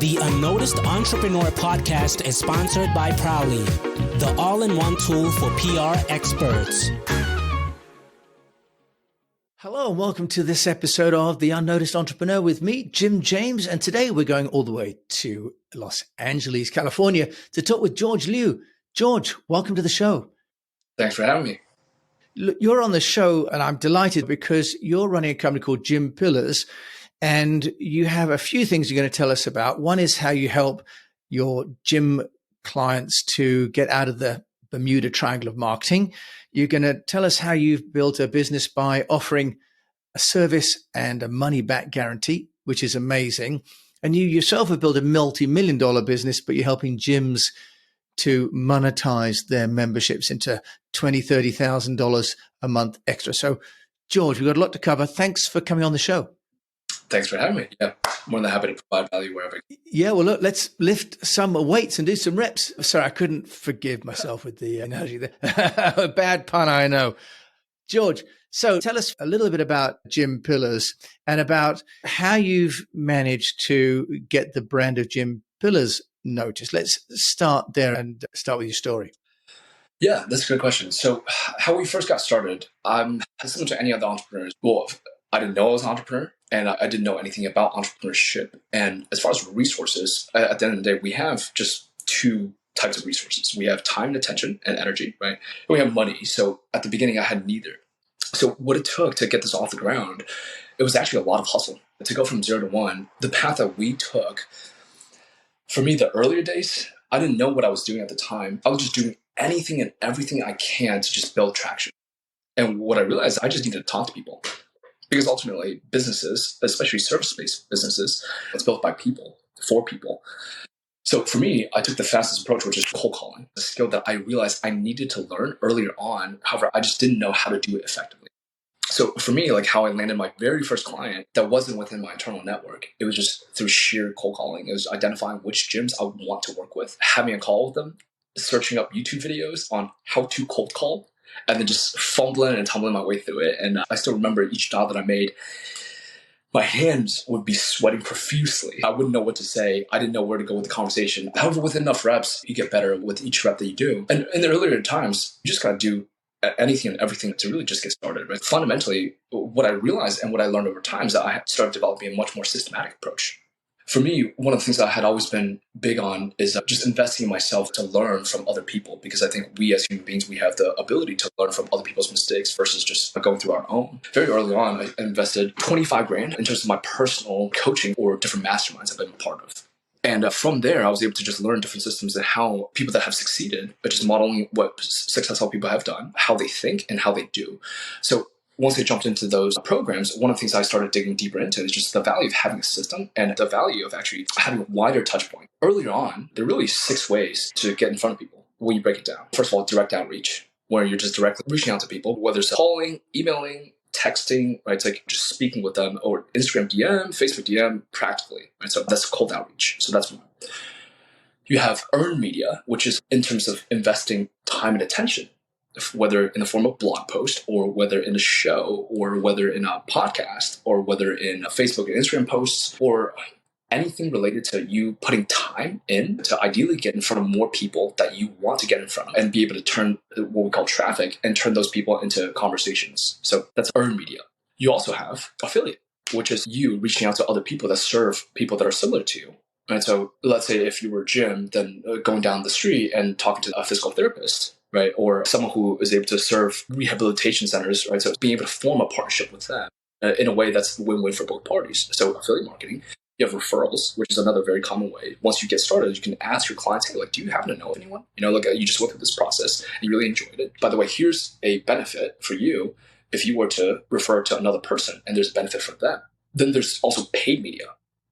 The UnNoticed Entrepreneur Podcast is sponsored by Prowly, the all-in-one tool for PR experts. Hello and welcome to this episode of The UnNoticed Entrepreneur with me, Jim James. And today we're going all the way to Los Angeles, California to talk with George Liu. George, welcome to the show. Thanks for having me. Look, you're on the show and I'm delighted because you're running a company called Gym Pillars and you have a few things you're going to tell us about. One is how you help your gym clients to get out of the Bermuda triangle of marketing. You're going to tell us how you've built a business by offering a service and a money-back guarantee, which is amazing. And you yourself have built a multi-million-dollar business, but you're helping gyms to monetize their memberships into $20,000, $30,000 a month extra. So, George, we've got a lot to cover. Thanks for coming on the show. Thanks for having me. Yeah, more than happy to provide value wherever. Yeah, well, look, let's lift some weights and do some reps. Sorry, I couldn't forgive myself with the analogy there. A bad pun, I know. George, so tell us a little bit about Gym Pillars and about how you've managed to get the brand of Gym Pillars noticed. Let's start there and start with your story. Yeah, that's a good question. So how we first got started, similar to any other entrepreneurs. Well, I didn't know I was an entrepreneur and I didn't know anything about entrepreneurship. And as far as resources, at the end of the day, we have just two types of resources. We have time and attention and energy, right? And we have money. So at the beginning, I had neither. So what it took to get this off the ground, it was actually a lot of hustle. To go from 0 to 1, the path that we took, for me, the earlier days, I didn't know what I was doing at the time. I was just doing anything and everything I can to just build traction. And what I realized, I just needed to talk to people. Because ultimately, businesses, especially service-based businesses, it's built by people, for people. So for me, I took the fastest approach, which is cold calling, a skill that I realized I needed to learn earlier on. However, I just didn't know how to do it effectively. So for me, like how I landed my very first client that wasn't within my internal network, it was just through sheer cold calling. It was identifying which gyms I would want to work with, having a call with them, searching up YouTube videos on how to cold call, and then just fumbling and tumbling my way through it. And I still remember each dial that I made, my hands would be sweating profusely. I wouldn't know what to say. I didn't know where to go with the conversation. However, with enough reps, you get better with each rep that you do. And in the earlier times, you just got to do anything and everything to really just get started. But fundamentally, what I realized and what I learned over time is that I started developing a much more systematic approach. For me, one of the things that I had always been big on is just investing in myself to learn from other people, because I think we as human beings, we have the ability to learn from other people's mistakes versus just going through our own. Very early on, I invested 25 grand in terms of my personal coaching or different masterminds I've been a part of. And from there, I was able to just learn different systems and how people that have succeeded, but just modeling what successful people have done, how they think and how they do. So once I jumped into those programs, one of the things I started digging deeper into is just the value of having a system and the value of actually having a wider touch point. Earlier on, there are really 6 ways to get in front of people when you break it down. First of all, direct outreach, where you're just directly reaching out to people, whether it's calling, emailing, texting, right? It's like just speaking with them, or Instagram DM, Facebook DM, practically, right? So that's cold outreach. So that's one. You have earned media, which is in terms of investing time and attention, whether in the form of blog post or whether in a show or whether in a podcast or whether in a Facebook and Instagram posts or anything related to you putting time in to ideally get in front of more people that you want to get in front of and be able to turn what we call traffic and turn those people into conversations. So that's earned media. You also have affiliate, which is you reaching out to other people that serve people that are similar to you. Right? So let's say if you were Jim, then going down the street and talking to a physical therapist, right? Or someone who is able to serve rehabilitation centers, right? So being able to form a partnership with them in a way that's win-win for both parties. So affiliate marketing, you have referrals, which is another very common way. Once you get started, you can ask your clients, hey, like, do you happen to know anyone? You know, like you just went through this process and you really enjoyed it. By the way, here's a benefit for you if you were to refer to another person and there's a benefit for them. Then there's also paid media,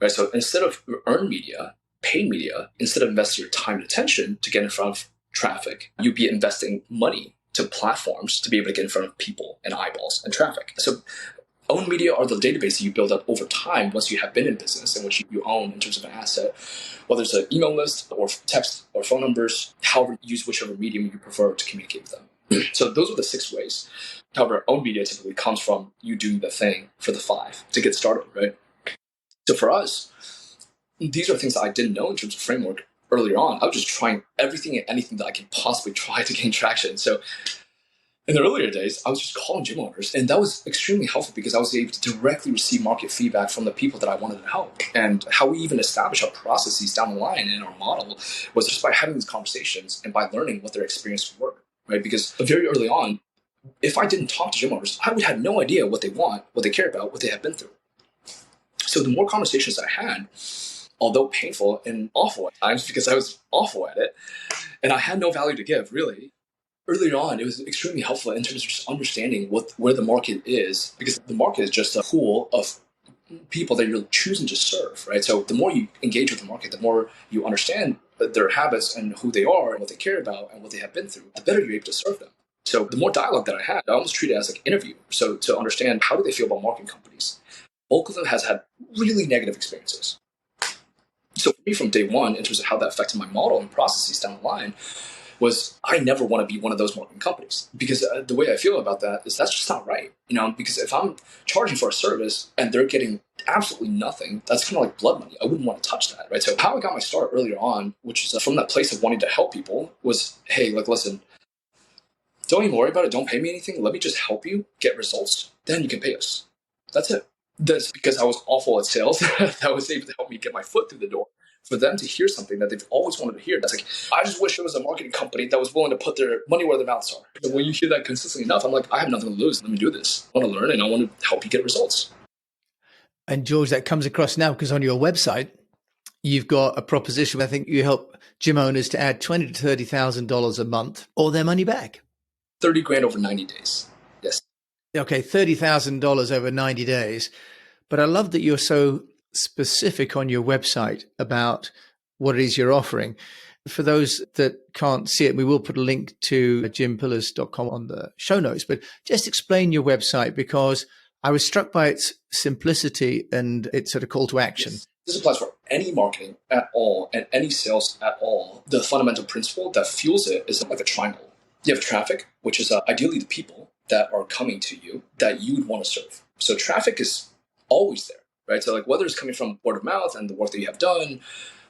right? So instead of earned media, paid media, instead of investing your time and attention to get in front of traffic, you'd be investing money to platforms to be able to get in front of people and eyeballs and traffic. So owned media are the database that you build up over time once you have been in business and which you own in terms of an asset, whether it's an email list or text or phone numbers, however, use whichever medium you prefer to communicate with them. So those are the 6 ways. However, owned media typically comes from you doing the thing for the 5 to get started, right? So for us, these are things that I didn't know in terms of framework earlier on. I was just trying everything and anything that I could possibly try to gain traction. So in the earlier days, I was just calling gym owners, and that was extremely helpful because I was able to directly receive market feedback from the people that I wanted to help. And how we even establish our processes down the line in our model was just by having these conversations and by learning what their experiences were, right? Because very early on, if I didn't talk to gym owners, I would have no idea what they want, what they care about, what they have been through. So the more conversations I had, although painful and awful at times because I was awful at it, and I had no value to give, really, earlier on, it was extremely helpful in terms of just understanding where the market is, because the market is just a pool of people that you're choosing to serve, right? So the more you engage with the market, the more you understand their habits and who they are and what they care about and what they have been through, the better you're able to serve them. So the more dialogue that I had, I almost treat it as like an interview. So to understand how do they feel about marketing companies. Bulk of them has had really negative experiences. So for me, from day one, in terms of how that affected my model and processes down the line, was I never want to be one of those marketing companies, because the way I feel about that is that's just not right. Because if I'm charging for a service and they're getting absolutely nothing, that's kind of like blood money. I wouldn't want to touch that, right? So how I got my start earlier on, which is from that place of wanting to help people, was, hey, like, listen, don't even worry about it. Don't pay me anything. Let me just help you get results. Then you can pay us. That's it. That's because I was awful at sales. That was able to help me get my foot through the door. For them to hear something that they've always wanted to hear. That's like, I just wish there was a marketing company that was willing to put their money where their mouths are. And when you hear that consistently enough, I'm like, I have nothing to lose. Let me do this. I want to learn and I want to help you get results. And George, that comes across now because on your website, you've got a proposition. I think you help gym owners to add $20,000 to $30,000 a month or their money back. 30 grand over 90 days. Yes. Okay, $30,000 over 90 days. But I love that you're so specific on your website about what it is you're offering. For those that can't see it, we will put a link to gympillars.com on the show notes, but just explain your website, because I was struck by its simplicity and its sort of call to action. Yes. This applies for any marketing at all and any sales at all. The fundamental principle that fuels it is like a triangle. You have traffic, which is ideally the people that are coming to you that you would want to serve. So traffic is always there, right? So like whether it's coming from word of mouth and the work that you have done,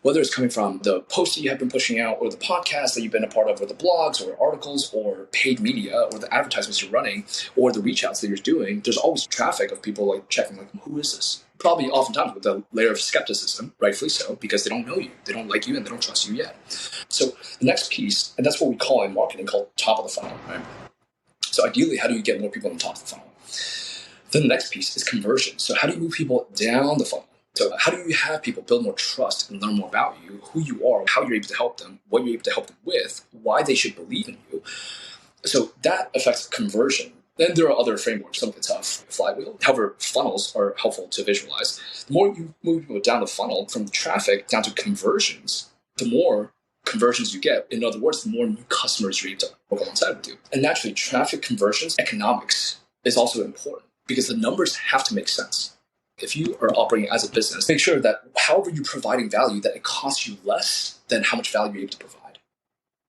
whether it's coming from the posts that you have been pushing out or the podcasts that you've been a part of or the blogs or articles or paid media or the advertisements you're running or the reach outs that you're doing, there's always traffic of people like checking like, who is this? Probably oftentimes with a layer of skepticism, rightfully so, because they don't know you, they don't like you, and they don't trust you yet. So the next piece, and that's what we call in marketing called top of the funnel, right? So ideally, how do you get more people on top of the funnel? Then the next piece is conversion. So how do you move people down the funnel? So how do you have people build more trust and learn more about you, who you are, how you're able to help them, what you're able to help them with, why they should believe in you? So that affects conversion. Then there are other frameworks, some of it's a flywheel. However, funnels are helpful to visualize. The more you move people down the funnel from traffic down to conversions, the more conversions you get. In other words, the more new customers you're able to work alongside with you. And naturally, traffic conversions economics is also important because the numbers have to make sense. If you are operating as a business, make sure that however you're providing value, that it costs you less than how much value you're able to provide.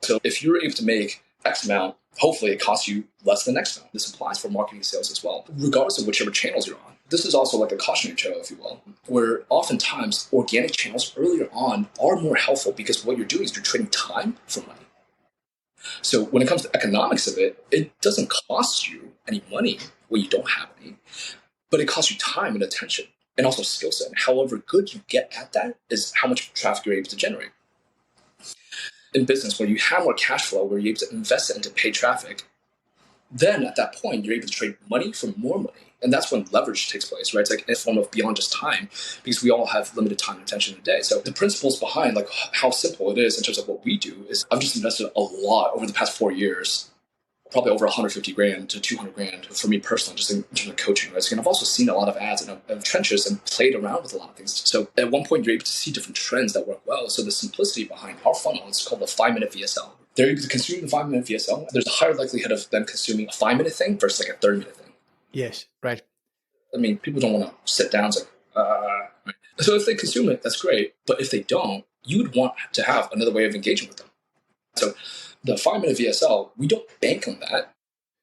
So if you're able to make X amount, hopefully it costs you less than X amount. This applies for marketing sales as well, regardless of whichever channels you're on. This is also like a cautionary tale, if you will, where oftentimes organic channels earlier on are more helpful because what you're doing is you're trading time for money. So when it comes to economics of it, it doesn't cost you any money when you don't have any, but it costs you time and attention and also skill set. And however good you get at that is how much traffic you're able to generate. In business, where you have more cash flow, where you're able to invest it into paid traffic, then at that point, you're able to trade money for more money. And that's when leverage takes place, right? It's like a form of beyond just time, because we all have limited time and attention in a day. So the principles behind like how simple it is in terms of what we do is I've just invested a lot over the past 4 years, probably over 150 grand to 200 grand for me personally, just in terms of coaching, right? So, and I've also seen a lot of ads and trenches and played around with a lot of things. So at one point, you're able to see different trends that work well. So the simplicity behind our funnel is called the 5-minute VSL. They're able to consume the 5-minute VSL. There's a higher likelihood of them consuming a 5-minute thing versus like a 30-minute thing. Yes, right. I mean, people don't want to sit down. It's like, right. So if they consume it, that's great. But if they don't, you would want to have another way of engaging with them. So the 5-minute VSL, we don't bank on that.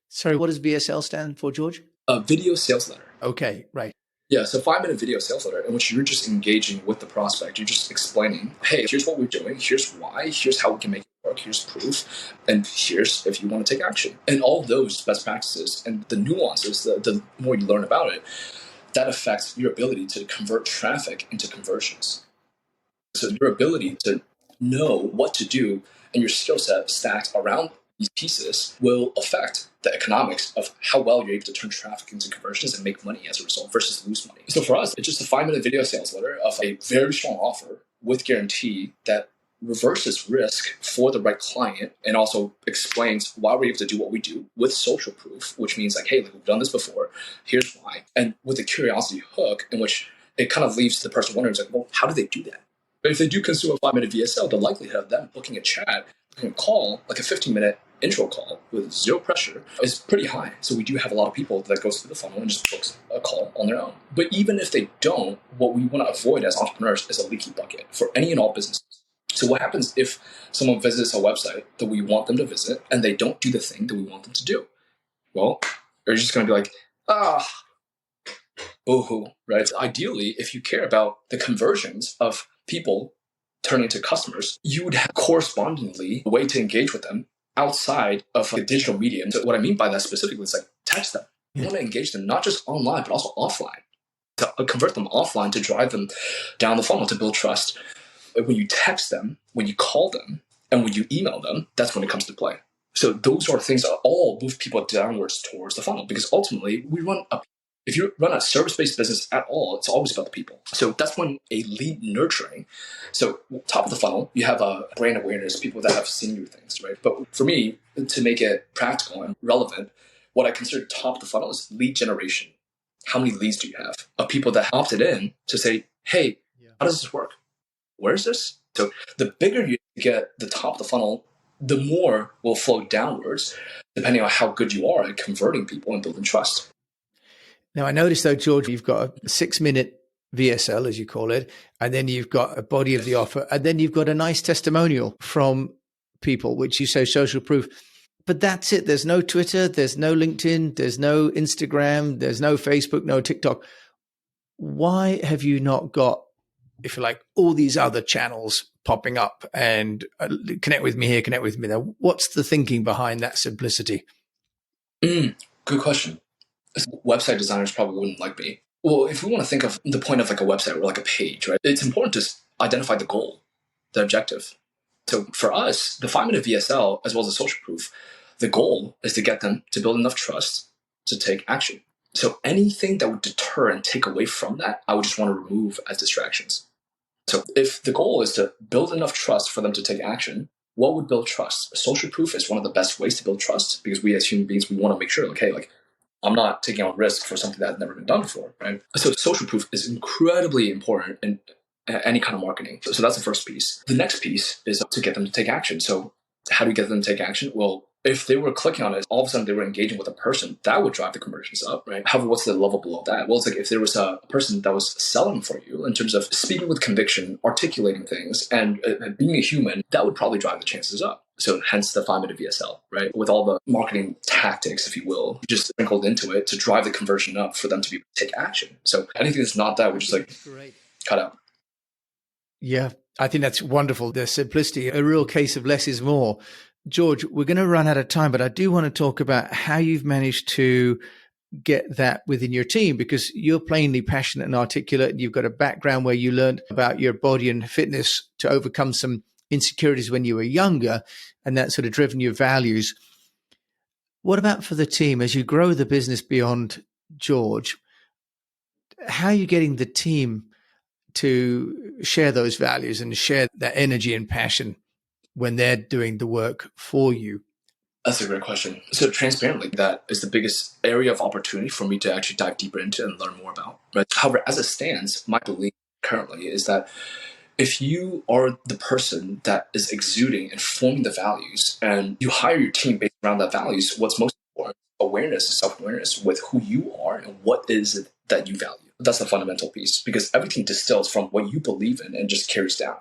Sorry, what does VSL stand for, George? A video sales letter. Okay, right. Yeah, so 5-minute video sales letter in which you're just engaging with the prospect. You're just explaining, hey, here's what we're doing. Here's why. Here's how we can make it work. Here's proof. And here's if you want to take action. And all those best practices and the nuances, the more you learn about it, that affects your ability to convert traffic into conversions. So your ability to know what to do and your skill set stacked around these pieces will affect the economics of how well you're able to turn traffic into conversions and make money as a result versus lose money. So for us, it's just a 5-minute video sales letter of a very strong offer with guarantee that reverses risk for the right client and also explains why we're able to do what we do with social proof, which means like, hey, like, we've done this before, here's why. And with a curiosity hook in which it kind of leaves the person wondering, like, well, how do they do that? But if they do consume a 5-minute VSL, the likelihood of them booking a chat, booking a call, like a 15-minute intro call with zero pressure is pretty high. So we do have a lot of people that goes through the funnel and just books a call on their own. But even if they don't, what we want to avoid as entrepreneurs is a leaky bucket for any and all businesses. So what happens if someone visits a website that we want them to visit and they don't do the thing that we want them to do? Well, they're just going to be like, boo-hoo, right? Ideally, if you care about the conversions of people turning to customers, you would have correspondingly a way to engage with them outside of a digital medium. So what I mean by that specifically is like text them. You want to engage them not just online, but also offline, to convert them offline, to drive them down the funnel, to build trust. When you text them, when you call them, and when you email them, that's when it comes to play. So those are things that all move people downwards towards the funnel, because ultimately if you run a service-based business at all, it's always about the people. So that's when a lead nurturing. So top of the funnel, you have a brand awareness, people that have seen your things, right? But for me, to make it practical and relevant, what I consider top of the funnel is lead generation. How many leads do you have of people that opted in to say, hey, how does this work? Where is this? So the bigger you get the top of the funnel, the more will flow downwards, depending on how good you are at converting people and building trust. Now, I noticed though, George, you've got a 6-minute VSL, as you call it, and then you've got a body of the offer, and then you've got a nice testimonial from people, which you say social proof. But that's it. There's no Twitter, there's no LinkedIn, there's no Instagram, there's no Facebook, no TikTok. Why have you not got, if you like, all these other channels popping up and connect with me here, connect with me there? What's the thinking behind that simplicity? Good question. Website designers probably wouldn't like me. Well, if we want to think of the point of like a website or like a page, right? It's important to identify the goal, the objective. So for us, the 5-minute VSL, as well as the social proof, the goal is to get them to build enough trust to take action. So anything that would deter and take away from that, I would just want to remove as distractions. So if the goal is to build enough trust for them to take action, what would build trust? Social proof is one of the best ways to build trust, because we as human beings, we want to make sure, like, hey, like, I'm not taking on risk for something that's never been done before, right? So social proof is incredibly important in any kind of marketing. So that's the first piece. The next piece is to get them to take action. So how do you get them to take action? Well, if they were clicking on it, all of a sudden they were engaging with a person, that would drive the conversions up, right? However, what's the level below that? Well, it's like if there was a person that was selling for you in terms of speaking with conviction, articulating things, and being a human, that would probably drive the chances up. So hence the 5-minute VSL, right? With all the marketing tactics, if you will, just sprinkled into it to drive the conversion up for them to be able to take action. So anything that's not that, we just like cut out. Yeah, I think that's wonderful. The simplicity, a real case of less is more. George, we're going to run out of time, but I do want to talk about how you've managed to get that within your team, because you're plainly passionate and articulate, and you've got a background where you learned about your body and fitness to overcome some insecurities when you were younger, and that's sort of driven your values. What about for the team as you grow the business beyond George? How are you getting the team to share those values and share that energy and passion when they're doing the work for you? That's a great question. So transparently, that is the biggest area of opportunity for me to actually dive deeper into and learn more about. Right? However, as it stands, my belief currently is that if you are the person that is exuding and forming the values, and you hire your team based around that values, what's most important, awareness, self-awareness with who you are and what is it that you value. That's the fundamental piece, because everything distills from what you believe in and just carries down.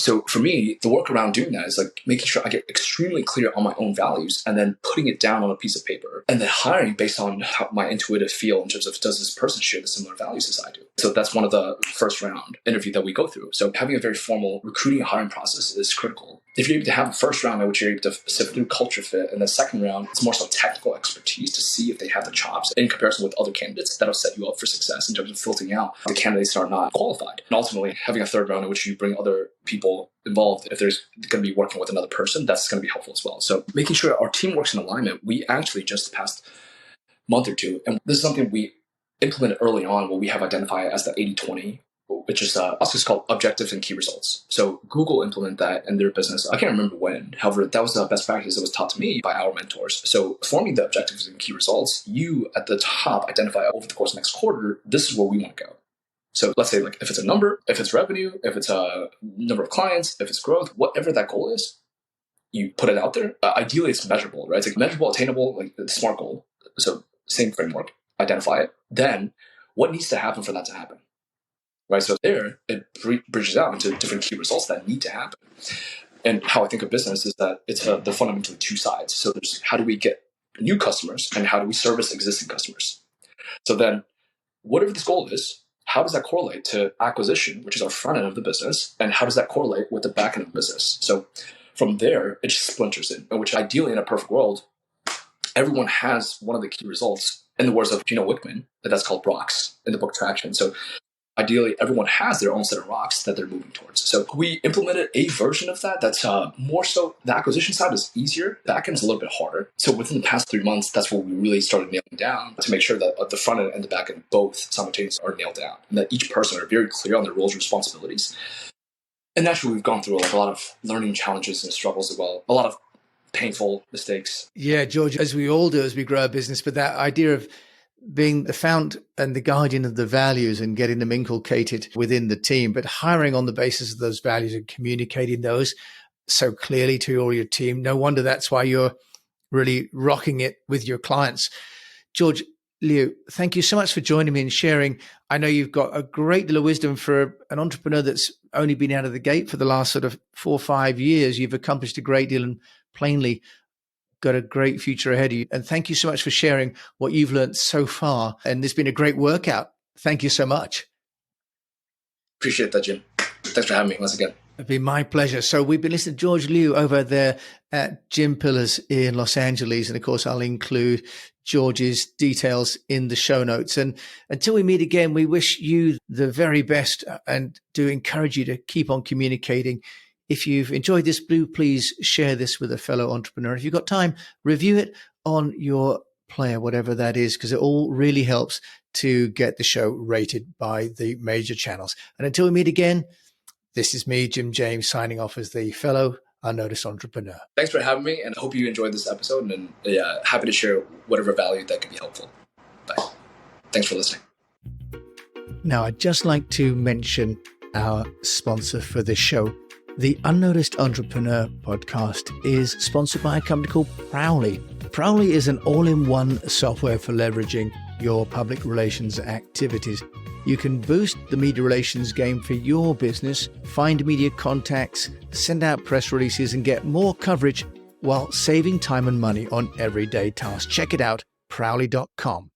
So for me, the work around doing that is like making sure I get extremely clear on my own values and then putting it down on a piece of paper and then hiring based on how my intuitive feel in terms of does this person share the similar values as I do. So that's one of the first round interview that we go through. So having a very formal recruiting and hiring process is critical. If you're able to have a first round in which you're able to sift through culture fit, and the second round, it's more so technical expertise to see if they have the chops in comparison with other candidates, that'll set you up for success in terms of filtering out the candidates that are not qualified. And ultimately, having a third round in which you bring other people involved, if there's going to be working with another person, that's going to be helpful as well. So making sure our team works in alignment, we actually just the past month or two, and this is something we implemented early on, what we have identified as the 80-20, which is also called objectives and key results. So Google implemented that in their business. I can't remember when. However, that was the best practice that was taught to me by our mentors. So forming the objectives and key results, you at the top identify over the course of the next quarter, this is where we want to go. So let's say like if it's a number, if it's revenue, if it's a number of clients, if it's growth, whatever that goal is, you put it out there. Ideally, it's measurable, right? It's like measurable, attainable, like the SMART goal. So same framework, identify it. Then what needs to happen for that to happen? Right, so there it bridges out into different key results that need to happen. And how I think of business is that they're fundamentally two sides. So there's how do we get new customers and how do we service existing customers? So then, whatever this goal is, how does that correlate to acquisition, which is our front end of the business, and how does that correlate with the back end of the business? So from there, it just splinters in, which ideally in a perfect world, everyone has one of the key results. In the words of Gino Wickman, that's called rocks in the book Traction. So ideally, everyone has their own set of rocks that they're moving towards. So we implemented a version of that that's more so the acquisition side is easier. The back end is a little bit harder. So within the past 3 months, that's what we really started nailing down to make sure that the front end and the back end both simultaneously are nailed down and that each person are very clear on their roles and responsibilities. And naturally, we've gone through like a lot of learning challenges and struggles as well, a lot of painful mistakes. Yeah, George, as we all do as we grow a business, but that idea of being the fount and the guardian of the values and getting them inculcated within the team, but hiring on the basis of those values and communicating those so clearly to all your team. No wonder that's why you're really rocking it with your clients. George, Liu, thank you so much for joining me and sharing. I know you've got a great deal of wisdom for an entrepreneur that's only been out of the gate for the last sort of 4 or 5 years. You've accomplished a great deal and plainly got a great future ahead of you. And thank you so much for sharing what you've learned so far. And it's been a great workout. Thank you so much. Appreciate that, Jim. Thanks for having me once again. It'd be my pleasure. So we've been listening to George Liu over there at Gym Pillars in Los Angeles. And of course, I'll include George's details in the show notes. And until we meet again, we wish you the very best and do encourage you to keep on communicating. If you've enjoyed this, please share this with a fellow entrepreneur. If you've got time, review it on your player, whatever that is, because it all really helps to get the show rated by the major channels. And until we meet again, this is me, Jim James, signing off as the fellow UnNoticed entrepreneur. Thanks for having me, and I hope you enjoyed this episode, and happy to share whatever value that could be helpful. Bye. Thanks for listening. Now, I'd just like to mention our sponsor for this show. The UnNoticed Entrepreneur podcast is sponsored by a company called Prowly. Prowly is an all-in-one software for leveraging your public relations activities. You can boost the media relations game for your business, find media contacts, send out press releases, and get more coverage while saving time and money on everyday tasks. Check it out, prowly.com.